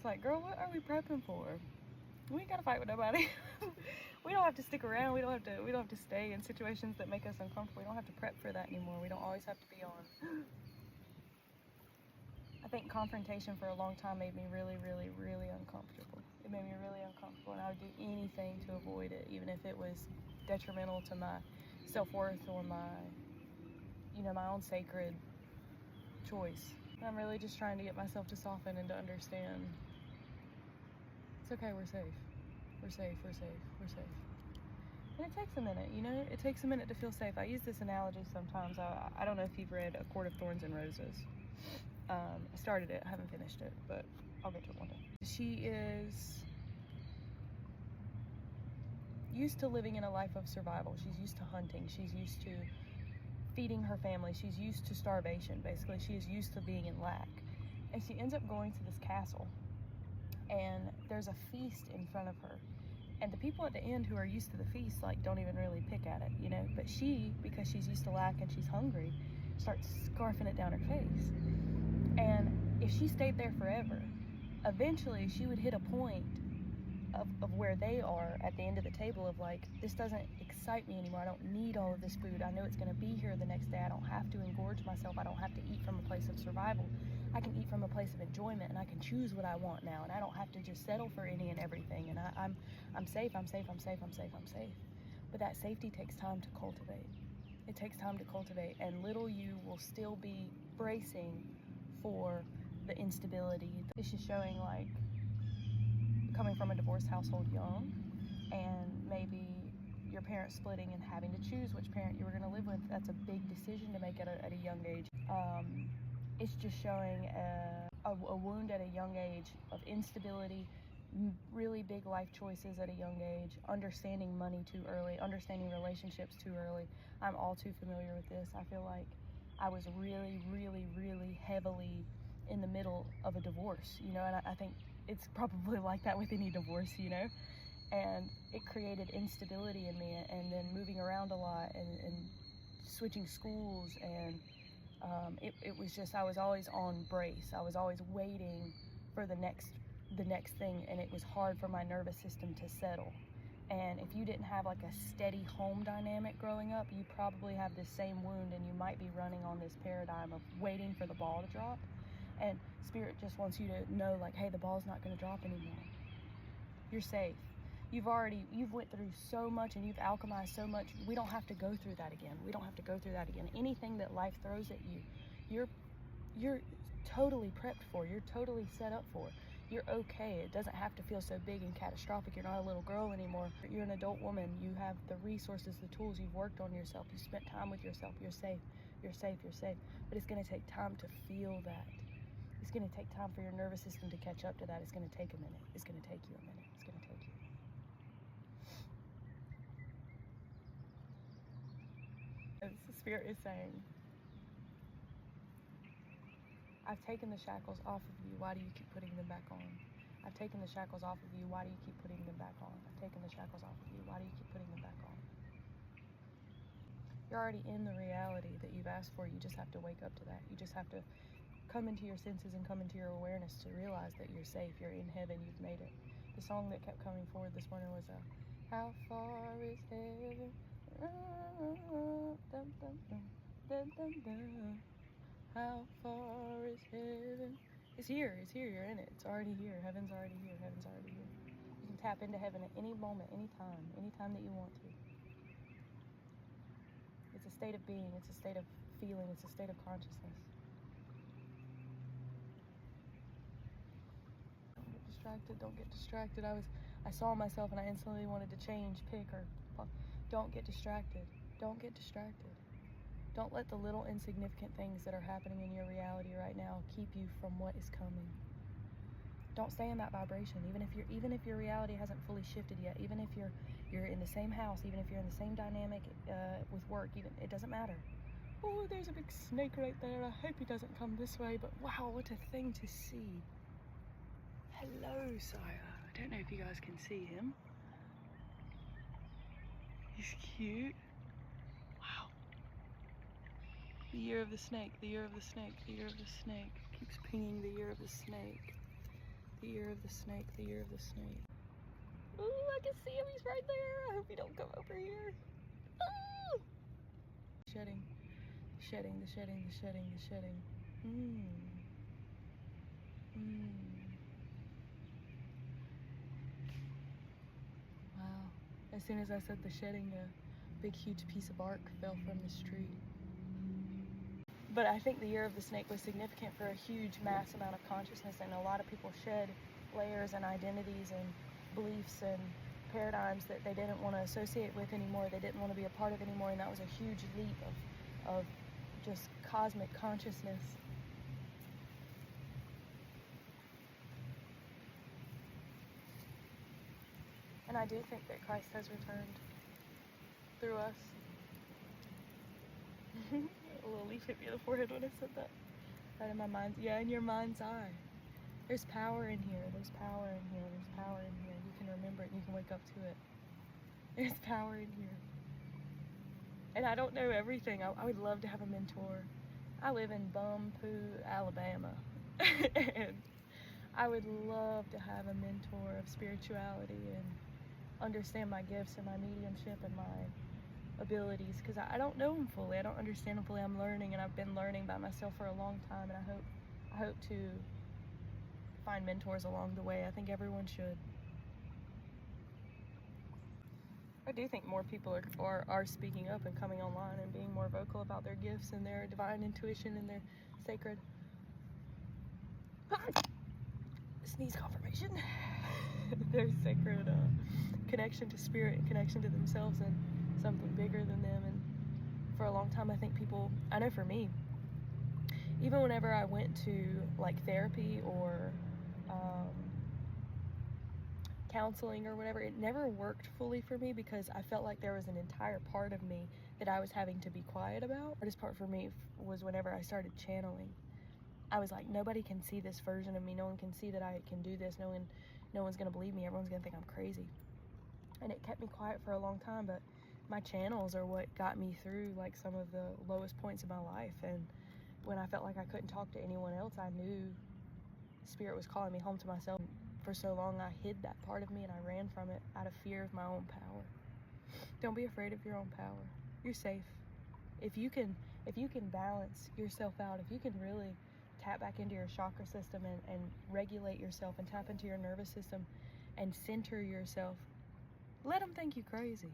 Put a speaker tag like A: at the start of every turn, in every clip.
A: like, girl, what are we prepping for? We ain't gotta fight with nobody. We don't have to stick around. We don't have to stay in situations that make us uncomfortable. We don't have to prep for that anymore. We don't always have to be on. I think confrontation for a long time made me really, really, really uncomfortable. It made me really uncomfortable, and I would do anything to avoid it, even if it was detrimental to my self-worth or my own sacred choice. I'm really just trying to get myself to soften and to understand it's okay, we're safe. We're safe, we're safe, we're safe. And it takes a minute, it takes a minute to feel safe. I use this analogy sometimes. I don't know if you've read A Court of Thorns and Roses. I started it, I haven't finished it, but I'll get to it one day. She is used to living in a life of survival. She's used to hunting. She's used to feeding her family. She's used to starvation, basically. She is used to being in lack. And she ends up going to this castle, and there's a feast in front of her. And the people at the end who are used to the feast, don't even really pick at it, But she, because she's used to lack and she's hungry, starts scarfing it down her face. And if she stayed there forever, eventually she would hit a point of where they are at the end of the table of this doesn't excite me anymore. I don't need all of this food. I know it's going to be here the next day. I don't have to engorge myself. I don't have to eat from a place of survival. I can eat from a place of enjoyment, and I can choose what I want now, and I don't have to just settle for any and everything. And I'm safe, I'm safe, I'm safe, I'm safe, I'm safe. But that safety takes time to cultivate. It takes time to cultivate, and little you will still be bracing for the instability. This is showing coming from a divorced household young, and maybe your parents splitting and having to choose which parent you were going to live with. That's a big decision to make at a young age. It's just showing a wound at a young age of instability, really big life choices at a young age, understanding money too early, understanding relationships too early. I'm all too familiar with this. I feel like I was really, really, really heavily in the middle of a divorce, and I think it's probably like that with any divorce, and it created instability in me, and then moving around a lot and switching schools, and it was just, I was always on brace. I was always waiting for the next thing, and it was hard for my nervous system to settle. And if you didn't have a steady home dynamic growing up, you probably have this same wound, and you might be running on this paradigm of waiting for the ball to drop. And Spirit just wants you to know, hey, the ball's not going to drop anymore. You're safe. You've went through so much, and you've alchemized so much. We don't have to go through that again. We don't have to go through that again. Anything that life throws at you, you're totally prepped for. You're totally set up for. You're okay. It doesn't have to feel so big and catastrophic. You're not a little girl anymore. You're an adult woman. You have the resources, the tools. You've worked on yourself. You spent time with yourself. You're safe. You're safe. You're safe. But it's going to take time to feel that. It's going to take time for your nervous system to catch up to that. It's going to take a minute. It's going to take you a minute. It's going to take you. As the Spirit is saying, I've taken the shackles off of you. Why do you keep putting them back on? I've taken the shackles off of you. Why do you keep putting them back on? I've taken the shackles off of you. Why do you keep putting them back on? You're already in the reality that you've asked for. You just have to wake up to that. You just have to come into your senses and come into your awareness to realize that you're safe. You're in heaven. You've made it. The song that kept coming forward this morning was How Far Is Heaven? Dun, dun, dun, dun, dun, dun. How far is heaven? It's here. It's here. You're in it. It's already here. Heaven's already here. Heaven's already here. You can tap into heaven at any moment, anytime that you want to. It's a state of being. It's a state of feeling. It's a state of consciousness. Don't get distracted. Don't get distracted. I saw myself and I instantly wanted to change, pick, or don't get distracted. Don't get distracted. Don't let the little insignificant things that are happening in your reality right now keep you from what is coming. Don't stay in that vibration, even if your reality hasn't fully shifted yet, even if you're in the same house, even if you're in the same dynamic with work, it doesn't matter. Oh, there's a big snake right there. I hope he doesn't come this way, but wow, what a thing to see. Hello, Sire. I don't know if you guys can see him. He's cute. Wow. The year of the snake, the year of the snake, the year of the snake. Keeps pinging the year of the snake. The year of the snake, the year of the snake. Ooh, I can see him, he's right there. I hope he don't come over here. Ooh! Shedding, shedding, the shedding, the shedding, the shedding. Wow. As soon as I said the shedding, a big huge piece of bark fell from the tree. But I think the year of the snake was significant for a huge mass amount of consciousness, and a lot of people shed layers and identities and beliefs and paradigms that they didn't want to associate with anymore, they didn't want to be a part of anymore, and that was a huge leap of just cosmic consciousness. And I do think that Christ has returned through us. A little leaf hit me in the forehead when I said that. Right in my mind's, yeah, in your mind's eye. There's power in here, there's power in here, there's power in here. You can remember it and you can wake up to it. There's power in here. And I don't know everything. I would love to have a mentor. I live in Bumpoo, Alabama. And I would love to have a mentor of spirituality and understand my gifts and my mediumship and my abilities, because I don't know them fully. I don't understand them fully. I'm learning, and I've been learning by myself for a long time, and I hope to find mentors along the way. I think everyone should. I do think more people are speaking up and coming online and being more vocal about their gifts and their divine intuition and their sacred sneeze confirmation. Their sacred connection to spirit and connection to themselves and something bigger than them. And for a long time, I think people, I know for me, even whenever I went to like therapy or counseling or whatever, it never worked fully for me because I felt like there was an entire part of me that I was having to be quiet about. The hardest part for me was whenever I started channeling. I was like, nobody can see this version of me. No one can see that I can do this. No one's gonna believe me. Everyone's gonna think I'm crazy. And it kept me quiet for a long time, but my channels are what got me through like some of the lowest points of my life. And when I felt like I couldn't talk to anyone else, I knew Spirit was calling me home to myself. For so long, I hid that part of me and I ran from it out of fear of my own power. Don't be afraid of your own power. You're safe. If you can balance yourself out, if you can really tap back into your chakra system and regulate yourself and tap into your nervous system and center yourself, let them think you crazy.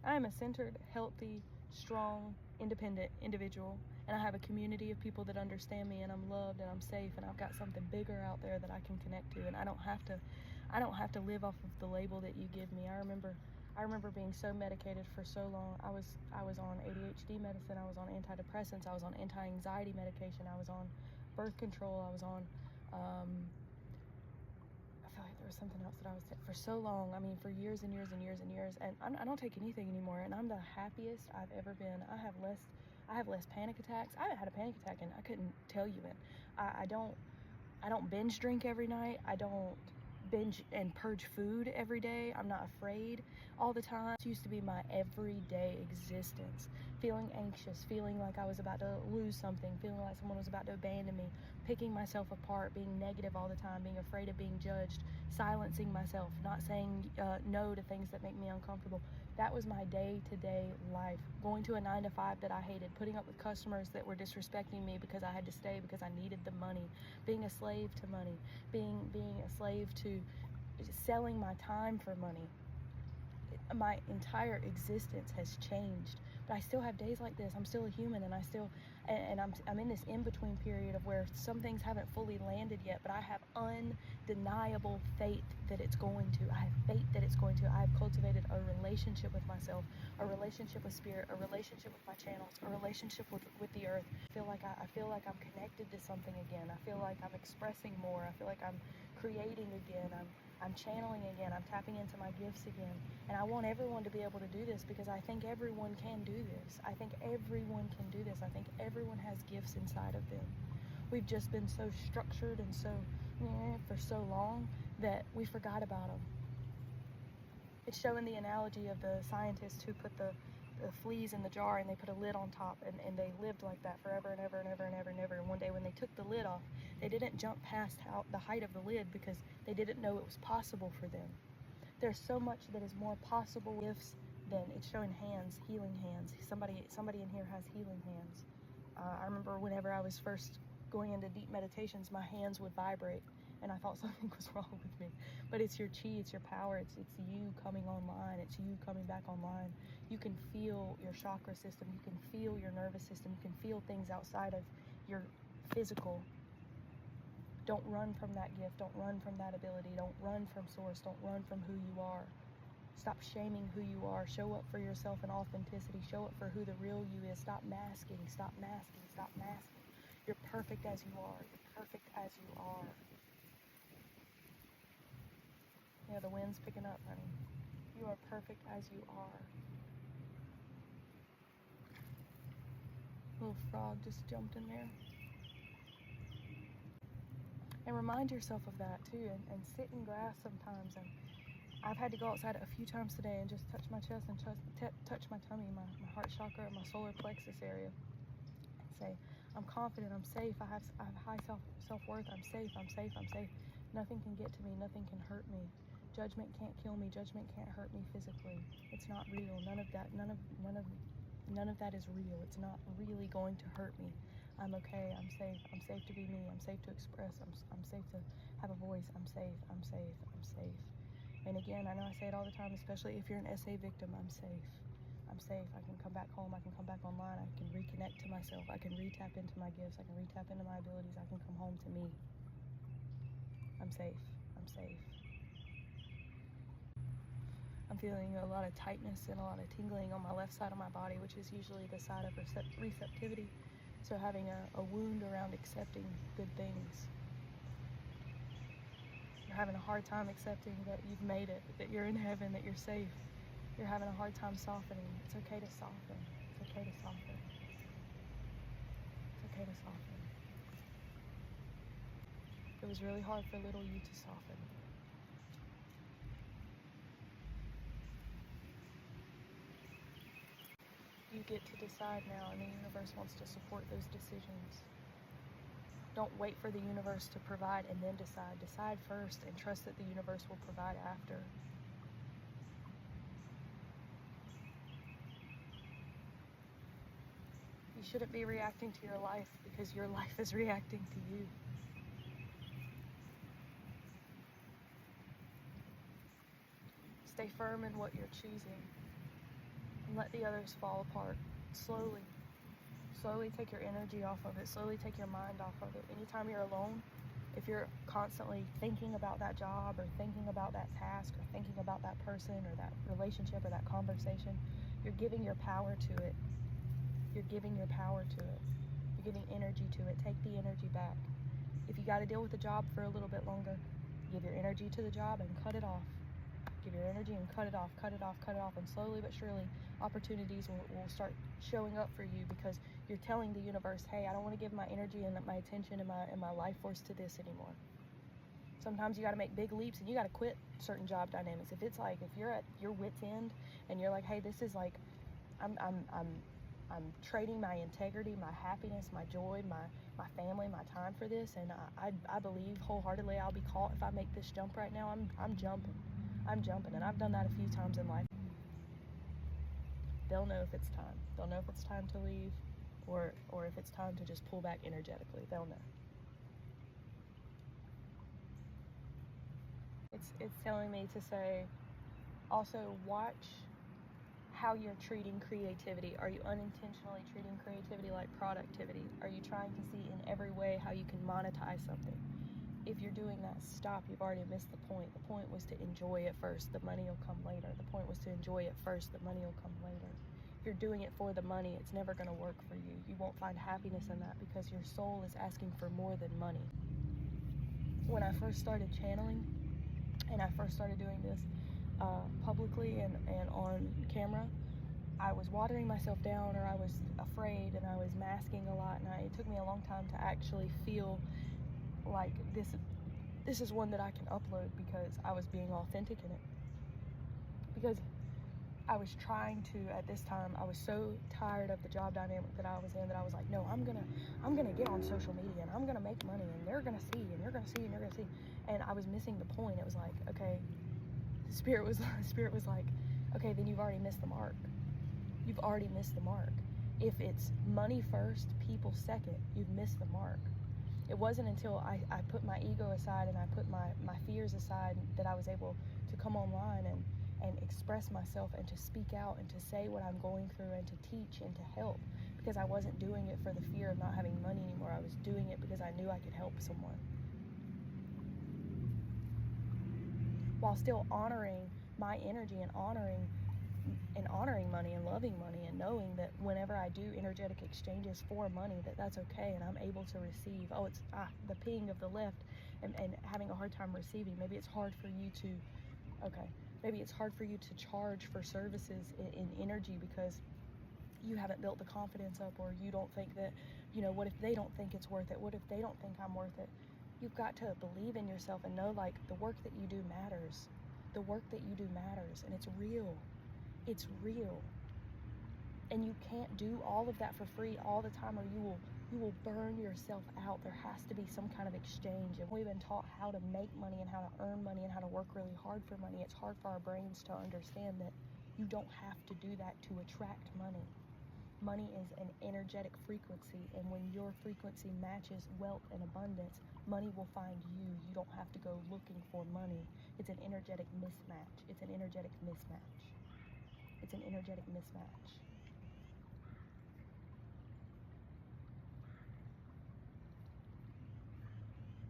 A: I am a centered, healthy, strong, independent individual, and I have a community of people that understand me, and I'm loved and I'm safe, and I've got something bigger out there that I can connect to, and I don't have to live off of the label that you give me. I remember being so medicated for so long. I was on ADHD medicine, I was on antidepressants, I was on anti-anxiety medication, I was on birth control, I was on I feel like there was something else that I was for so long. I mean, for years and years and years and years, and I don't take anything anymore, and I'm the happiest I've ever been. I have less panic attacks. I had a panic attack and I couldn't tell you it. I don't binge drink every night. I don't binge and purge food every day. I'm not afraid all the time. It used to be my everyday existence. Feeling anxious, feeling like I was about to lose something, feeling like someone was about to abandon me, picking myself apart, being negative all the time, being afraid of being judged, silencing myself, not saying no to things that make me uncomfortable. That was my day-to-day life. Going to a 9-to-5 that I hated, putting up with customers that were disrespecting me because I had to stay because I needed the money, being a slave to money, being a slave to selling my time for money. My entire existence has changed, but I still have days like this. I'm still a human, and I'm in this in-between period of where some things haven't fully landed yet, but I have undeniable faith that it's going to. I have faith that it's going to. I have cultivated a relationship with myself, a relationship with spirit, a relationship with my channels, a relationship with the earth. I feel like I'm connected to something again. I feel like I'm expressing more. I feel like I'm creating again. I'm channeling again. I'm tapping into my gifts again. And I want everyone to be able to do this because I think everyone can do this. I think everyone can do this. I think everyone has gifts inside of them. We've just been so structured and so for so long that we forgot about them. It's showing the analogy of the scientist who put the the fleas in the jar and they put a lid on top, and they lived like that forever and ever and ever and ever and ever. And one day when they took the lid off, they didn't jump past the height of the lid because they didn't know it was possible for them. There's so much that is more possible gifts than it's showing hands, healing hands. Somebody in here has healing hands. I remember whenever I was first going into deep meditations, my hands would vibrate and I thought something was wrong with me. But it's your chi, it's your power, it's you coming online, it's you coming back online. You can feel your chakra system, you can feel your nervous system, you can feel things outside of your physical. Don't run from that gift, don't run from that ability, don't run from source, don't run from who you are. Stop shaming who you are. Show up for yourself in authenticity. Show up for who the real you is. Stop masking, stop masking, stop masking. You're perfect as you are. You're perfect as you are. Yeah, the wind's picking up, honey. You are perfect as you are. Little frog just jumped in there. And remind yourself of that too, and sit in grass sometimes. And I've had to go outside a few times today and just touch my chest and touch my tummy, my heart chakra, my solar plexus area, and say, I'm confident, I'm safe, I have high self-worth, I'm safe, I'm safe, I'm safe. Nothing can get to me, nothing can hurt me. Judgment can't kill me, judgment can't hurt me physically. It's not real. None of that is real. It's not really going to hurt me. I'm okay, I'm safe to be me, I'm safe to express, I'm safe to have a voice, I'm safe, I'm safe, I'm safe. And again, I know I say it all the time, especially if you're an SA victim, I'm safe. I'm safe. I can come back home, I can come back online, I can reconnect to myself, I can re-tap into my gifts, I can re-tap into my abilities, I can come home to me. I'm safe. I'm safe. I'm feeling a lot of tightness and a lot of tingling on my left side of my body, which is usually the side of receptivity. So having a wound around accepting good things. You're having a hard time accepting that you've made it, that you're in heaven, that you're safe. You're having a hard time softening. It's okay to soften. It's okay to soften. It's okay to soften. It was really hard for little you to soften. You get to decide now, and the universe wants to support those decisions. Don't wait for the universe to provide and then decide. Decide first and trust that the universe will provide after. You shouldn't be reacting to your life because your life is reacting to you. Stay firm in what you're choosing and let the others fall apart slowly. Slowly take your energy off of it. Slowly take your mind off of it. Anytime you're alone, if you're constantly thinking about that job or thinking about that task or thinking about that person or that relationship or that conversation, you're giving your power to it. You're giving your power to it. You're giving energy to it. Take the energy back. If you got to deal with the job for a little bit longer, give your energy to the job and cut it off. Give your energy and cut it off, cut it off, cut it off. And slowly but surely, opportunities will start showing up for you because you're telling the universe, hey, I don't want to give my energy and my attention and my life force to this anymore. Sometimes you got to make big leaps and you got to quit certain job dynamics. If you're at your wit's end and you're like, hey, this is like, I'm trading my integrity, my happiness, my joy, my family, my time for this, and I believe wholeheartedly I'll be caught if I make this jump right now. I'm jumping. I'm jumping, and I've done that a few times in life. They'll know if it's time. They'll know if it's time to leave or if it's time to just pull back energetically. They'll know. It's telling me to say, also watch how you're treating creativity. Are you unintentionally treating creativity like productivity? Are you trying to see in every way how you can monetize something? If you're doing that, stop. You've already missed the point. The point was to enjoy it first. The money will come later. The point was to enjoy it first. The money will come later. If you're doing it for the money, it's never going to work for you. You won't find happiness in that because your soul is asking for more than money. When I first started channeling and I first started doing this publicly and on camera, I was watering myself down, or I was afraid, and I was masking a lot, and it took me a long time to actually feel like this is one that I can upload because I was being authentic in it. Because I was trying to, at this time, I was so tired of the job dynamic that I was in that I was like, no, I'm gonna get on social media and I'm gonna make money and they're gonna see and you're gonna see and you're gonna see. And I was missing the point. It was like, okay, Spirit was like, okay, then you've already missed the mark. You've already missed the mark. If it's money first, people second, you've missed the mark. It wasn't until I put my ego aside and I put my fears aside that I was able to come online and express myself and to speak out and to say what I'm going through and to teach and to help, because I wasn't doing it for the fear of not having money anymore. I was doing it because I knew I could help someone, while still honoring my energy and honoring money and loving money and knowing that whenever I do energetic exchanges for money, that's okay and I'm able to receive. Oh, it's the ping of the left and having a hard time receiving. Maybe it's hard for you to, maybe it's hard for you to charge for services in energy because you haven't built the confidence up, or you don't think that, what if they don't think it's worth it? What if they don't think I'm worth it? You've got to believe in yourself and know, like, the work that you do matters. The work that you do matters, and it's real. It's real. And you can't do all of that for free all the time, or you will burn yourself out. There has to be some kind of exchange. And we've been taught how to make money and how to earn money and how to work really hard for money. It's hard for our brains to understand that you don't have to do that to attract money. Money is an energetic frequency, and when your frequency matches wealth and abundance, money will find you. You don't have to go looking for money. It's an energetic mismatch. It's an energetic mismatch. It's an energetic mismatch.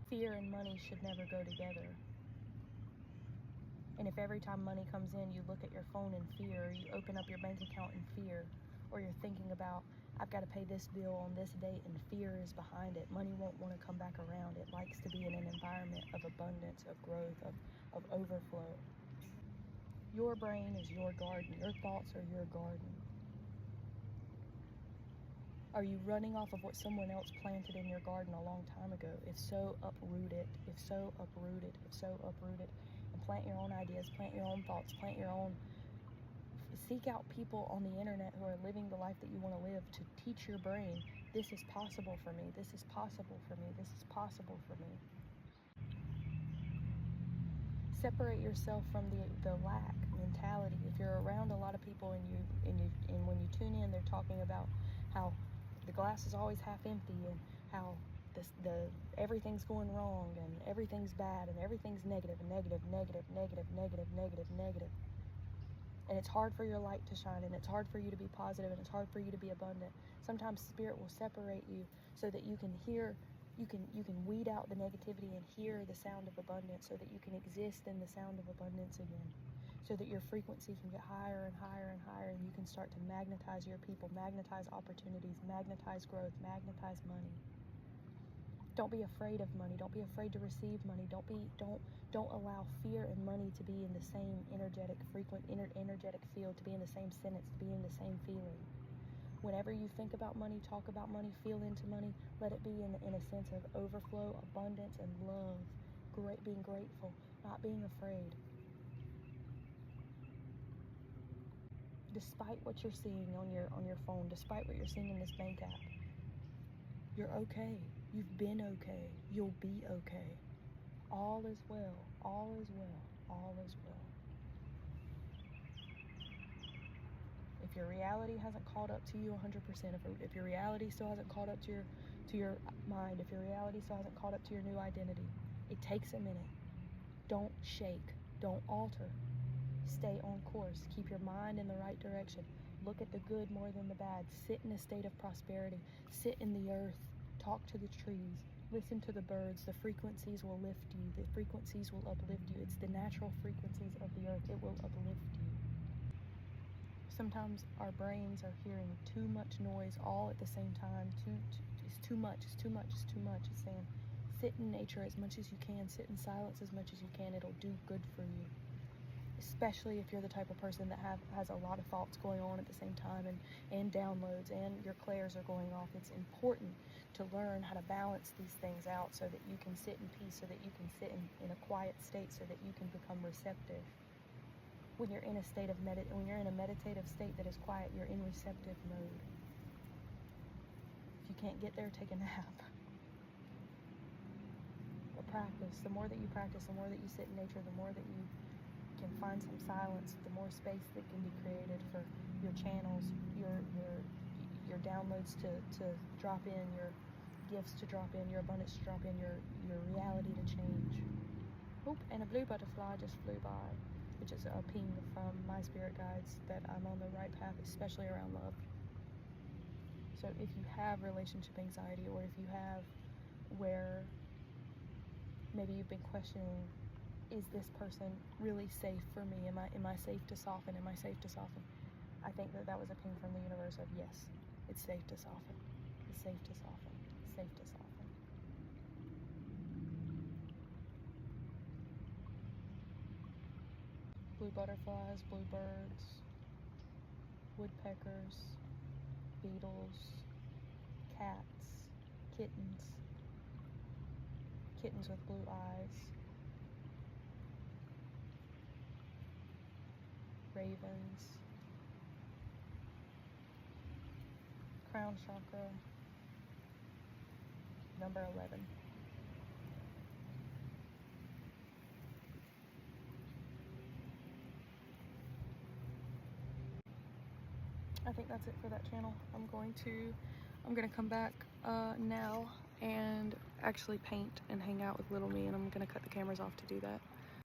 A: Fear and money should never go together. And if every time money comes in, you look at your phone in fear, or you open up your bank account in fear, or you're thinking about, I've got to pay this bill on this date, and fear is behind it, money won't want to come back around. It likes to be in an environment of abundance, of growth, of overflow. Your brain is your garden. Your thoughts are your garden. Are you running off of what someone else planted in your garden a long time ago? If so, uproot it. If so, uproot it. If so, uproot it. And plant your own ideas, plant your own thoughts, plant your own. Seek out people on the internet who are living the life that you want to live, to teach your brain, this is possible for me, this is possible for me, this is possible for me. Separate yourself from the lack mentality. If you're around a lot of people and when you tune in, they're talking about how the glass is always half empty and how everything's going wrong and everything's bad and everything's negative and negative, negative, negative, negative, negative, negative. And it's hard for your light to shine, and it's hard for you to be positive, and it's hard for you to be abundant. Sometimes Spirit will separate you so that you can hear, you can weed out the negativity and hear the sound of abundance, so that you can exist in the sound of abundance again, so that your frequency can get higher and higher and higher, and you can start to magnetize your people, magnetize opportunities, magnetize growth, magnetize money. Don't be afraid of money. Don't be afraid to receive money. Don't allow fear and money to be in the same energetic field, to be in the same sentence, to be in the same feeling. Whenever you think about money, talk about money, feel into money, let it be in a sense of overflow, abundance, and love. Being grateful, not being afraid. Despite what you're seeing on your phone, despite what you're seeing in this bank app, you're okay. You've been okay. You'll be okay. All is well. All is well. All is well. If your reality hasn't caught up to you 100%, if your reality still hasn't caught up to your mind, if your reality still hasn't caught up to your new identity, it takes a minute. Don't shake. Don't alter. Stay on course. Keep your mind in the right direction. Look at the good more than the bad. Sit in a state of prosperity. Sit in the earth. Talk to the trees. Listen to the birds. The frequencies will lift you. The frequencies will uplift you. It's the natural frequencies of the earth. It will uplift you. Sometimes our brains are hearing too much noise all at the same time. It's too much. It's too much. It's too much. It's saying, sit in nature as much as you can. Sit in silence as much as you can. It'll do good for you. Especially if you're the type of person that has a lot of thoughts going on at the same time, and downloads, and your clairs are going off. It's important to learn how to balance these things out so that you can sit in peace, so that you can sit in a quiet state, so that you can become receptive. when you're in a state of when you're in a meditative state that is quiet, you're in receptive mode. If you can't get there, take a nap. But practice. The more that you practice, the more that you sit in nature, the more that you can find some silence, the more space that can be created for your channels, your downloads to drop in, your gifts to drop in, your abundance to drop in, your reality to change. Oop, and a blue butterfly just flew by, which is a ping from my spirit guides that I'm on the right path, especially around love. So if you have relationship anxiety, or if you have where maybe you've been questioning, is this person really safe for me? Am I safe to soften? Am I safe to soften? I think that was a ping from the universe of yes, it's safe to soften. It's safe to soften. It's safe to soften. Blue butterflies, blue birds, woodpeckers, beetles, cats, kittens with blue eyes, ravens, crown chakra, number 11. I think that's it for that channel. I'm gonna come back now and actually paint and hang out with little me, and I'm gonna cut the cameras off to do that.